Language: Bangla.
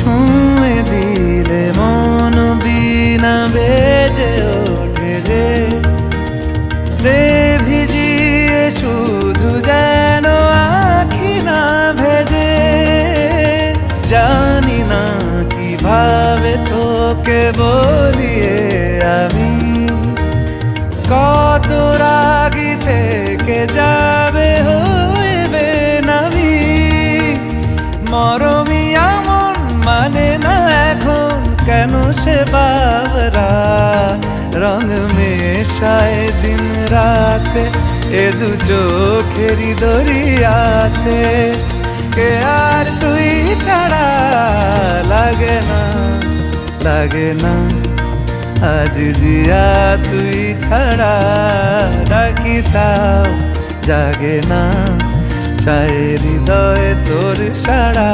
ছুঁয়ে দিলে মন বিনা বেজে ওঠে যে দে ভিজিয়ে শুধু যেন আখি না ভেজে। জানি না কিভাবে তোকে বলিয়ে আমি কত রাগি থেকে যাবে হইবে নামি। মরমি এমন মানে না এখন কেন সে বাবরা রং মেশায় দিন রাতে এ দু চোখেরি দরিয়াতে। কে আর তুই ছাড়া লাগে না লাগে না আজ জিয়া তুই ছাড়া ডাকি তাও জাগে না। চায় হৃদয় তোর সাড়া